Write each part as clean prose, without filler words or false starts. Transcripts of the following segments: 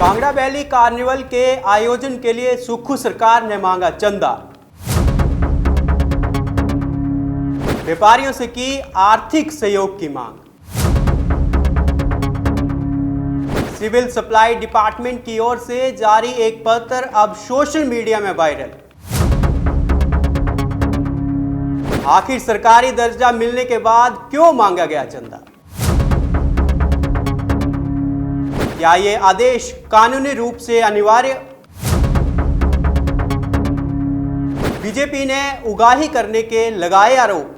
Kangra valley carnival के आयोजन के लिए सुक्खू सरकार ने मांगा चंदा। व्यापारियों से की आर्थिक सहयोग की मांग। सिविल सप्लाई डिपार्टमेंट की ओर से जारी एक पत्र अब सोशल मीडिया में वायरल। आखिर सरकारी दर्जा मिलने के बाद क्यों मांगा गया चंदा? क्या ये आदेश कानूनी रूप से अनिवार्य? बीजेपी ने उगाही करने के लगाए आरोप।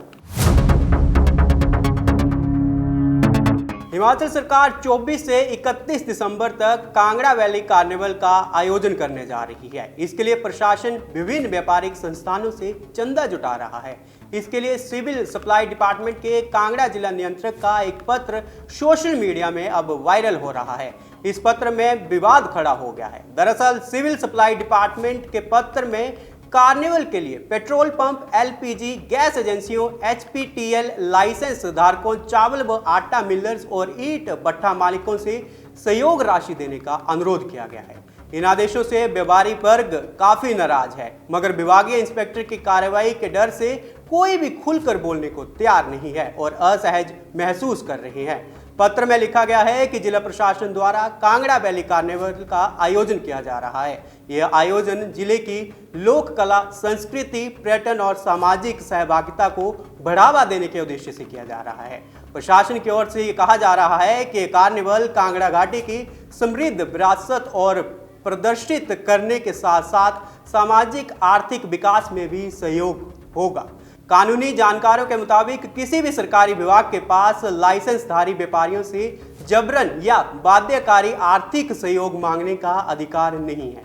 हिमाचल सरकार 24 से 31 दिसंबर तक कांगड़ा वैली कार्निवल का आयोजन करने जा रही है। इसके लिए प्रशासन विभिन्न व्यापारिक संस्थानों से चंदा जुटा रहा है। इसके लिए सिविल सप्लाई डिपार्टमेंट के कांगड़ा जिला नियंत्रक का एक पत्र सोशल मीडिया में अब वायरल हो रहा है। इस पत्र में विवाद खड़ा हो गया है। दरअसल सिविल सप्लाई डिपार्टमेंट के पत्र में कार्निवल के लिए पेट्रोल पंप, एलपीजी गैस एजेंसियों, एचपीटीएल लाइसेंस धारकों, चावल व आटा मिलर्स और ईंट भट्ठा मालिकों से सहयोग राशि देने का अनुरोध किया गया है। इन आदेशों से व्यापारी वर्ग काफी नाराज है, मगर विभागीय इंस्पेक्टर की कार्रवाई के डर से कोई भी खुलकर बोलने को तैयार नहीं है और असहज महसूस कर रहे हैं। पत्र में लिखा गया है कि जिला प्रशासन द्वारा कांगड़ा वैली कार्निवल का आयोजन किया जा रहा है। यह आयोजन जिले की लोक कला, संस्कृति, पर्यटन और सामाजिक सहभागिता को बढ़ावा देने के उद्देश्य से किया जा रहा है। प्रशासन की ओर से ये कहा जा रहा है कि कार्निवल कांगड़ा घाटी की समृद्ध विरासत और प्रदर्शित करने के साथ साथ सामाजिक आर्थिक विकास में भी सहयोग होगा। कानूनी जानकारों के मुताबिक किसी भी सरकारी विभाग के पास लाइसेंसधारी व्यापारियों से जबरन या बाध्यकारी आर्थिक सहयोग मांगने का अधिकार नहीं है।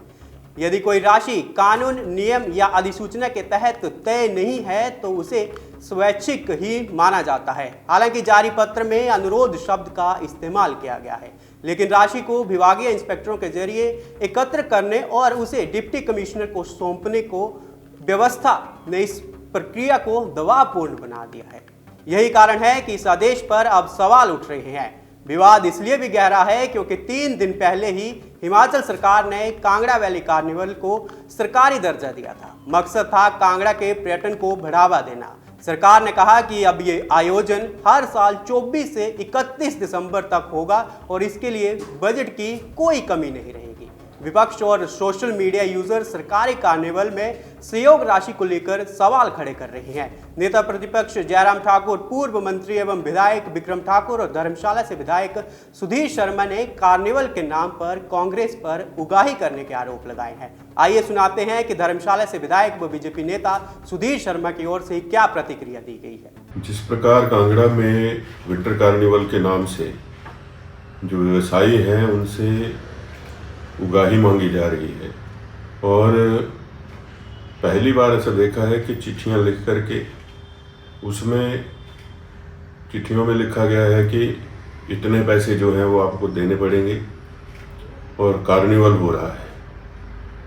यदि कोई राशि कानून, नियम या अधिसूचना के तहत तय नहीं है तो उसे स्वैच्छिक ही माना जाता है। हालांकि जारी पत्र में अनुरोध शब्द का इस्तेमाल किया गया है, लेकिन राशि को विभागीय इंस्पेक्टरों के जरिए एकत्र करने और उसे डिप्टी कमिश्नर को सौंपने को व्यवस्था ने इस प्रक्रिया को दबावपूर्ण बना दिया है। यही कारण है कि इस आदेश पर अब सवाल उठ रहे हैं। विवाद इसलिए भी गहरा है क्योंकि 3 दिन पहले ही हिमाचल सरकार ने कांगड़ा वैली कार्निवल को सरकारी दर्जा दिया था। मकसद था कांगड़ा के पर्यटन को बढ़ावा देना। सरकार ने कहा कि अब ये आयोजन हर साल 24 से 31 दिसंबर तक होगा और इसके लिए बजट की कोई कमी नहीं रहेगी। विपक्ष और सोशल मीडिया यूजर सरकारी कार्निवल में सहयोग राशि को लेकर सवाल खड़े कर रहे हैं। नेता प्रतिपक्ष जयराम ठाकुर, पूर्व मंत्री एवं विधायक विक्रम ठाकुर और धर्मशाला से विधायक सुधीर शर्मा ने कार्निवल के नाम पर कांग्रेस पर उगाही करने के आरोप लगाए हैं। आइए सुनाते हैं कि धर्मशाला से विधायक व बीजेपी नेता सुधीर शर्मा की ओर से क्या प्रतिक्रिया दी गई है। जिस प्रकार कांगड़ा में विंटर कार्निवल के नाम से जो व्यवसायी हैं उनसे उगाही मांगी जा रही है और पहली बार ऐसा देखा है कि चिट्ठियां लिख करके उसमें चिट्ठियों में लिखा गया है कि इतने पैसे जो हैं वो आपको देने पड़ेंगे और कार्निवल हो रहा है।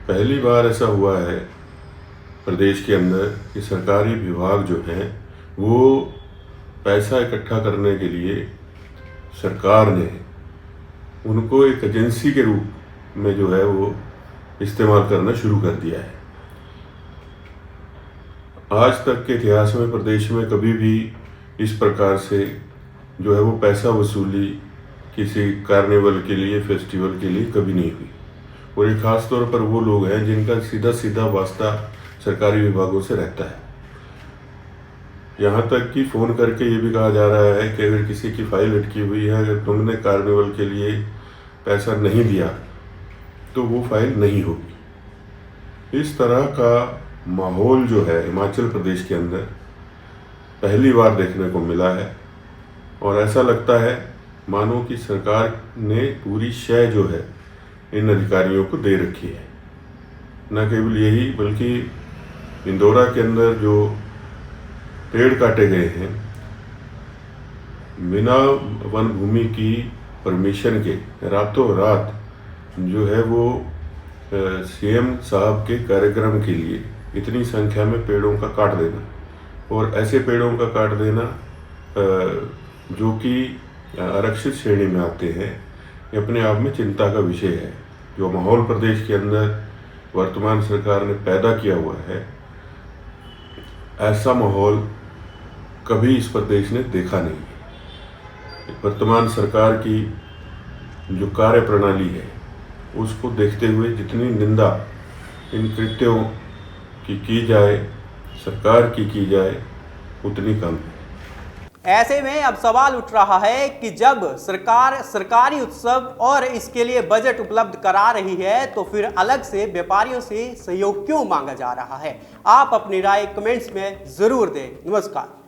पहली बार ऐसा हुआ है प्रदेश के अंदर कि सरकारी विभाग जो हैं वो पैसा इकट्ठा करने के लिए सरकार ने उनको एक एजेंसी के रूप में जो है वो इस्तेमाल करना शुरू कर दिया है। आज तक के इतिहास में प्रदेश में कभी भी इस प्रकार से जो है वो पैसा वसूली किसी कार्निवल के लिए, फेस्टिवल के लिए कभी नहीं हुई। और ये खास तौर पर वो लोग हैं जिनका सीधा सीधा वास्ता सरकारी विभागों से रहता है। यहाँ तक कि फ़ोन करके ये भी कहा जा रहा है कि अगर किसी की फाइल अटकी हुई है, अगर तुमने कार्निवल के लिए पैसा नहीं दिया तो वो फाइल नहीं होगी। इस तरह का माहौल जो है हिमाचल प्रदेश के अंदर पहली बार देखने को मिला है और ऐसा लगता है मानो कि सरकार ने पूरी शय जो है इन अधिकारियों को दे रखी है। न केवल यही बल्कि इंदौरा के अंदर जो पेड़ काटे गए हैं बिना वन भूमि की परमिशन के, रातों रात जो है वो सीएम साहब के कार्यक्रम के लिए इतनी संख्या में पेड़ों का काट देना और ऐसे पेड़ों का काट देना जो कि आरक्षित श्रेणी में आते हैं, ये अपने आप में चिंता का विषय है। जो माहौल प्रदेश के अंदर वर्तमान सरकार ने पैदा किया हुआ है, ऐसा माहौल कभी इस प्रदेश ने देखा नहीं है। वर्तमान सरकार की जो कार्य प्रणाली है उसको देखते हुए जितनी निंदा इन कृत्यों की जाए, सरकार की जाए, उतनी कम है। ऐसे में अब सवाल उठ रहा है कि जब सरकार सरकारी उत्सव और इसके लिए बजट उपलब्ध करा रही है तो फिर अलग से व्यापारियों से सहयोग क्यों मांगा जा रहा है। आप अपनी राय कमेंट्स में जरूर दें। नमस्कार।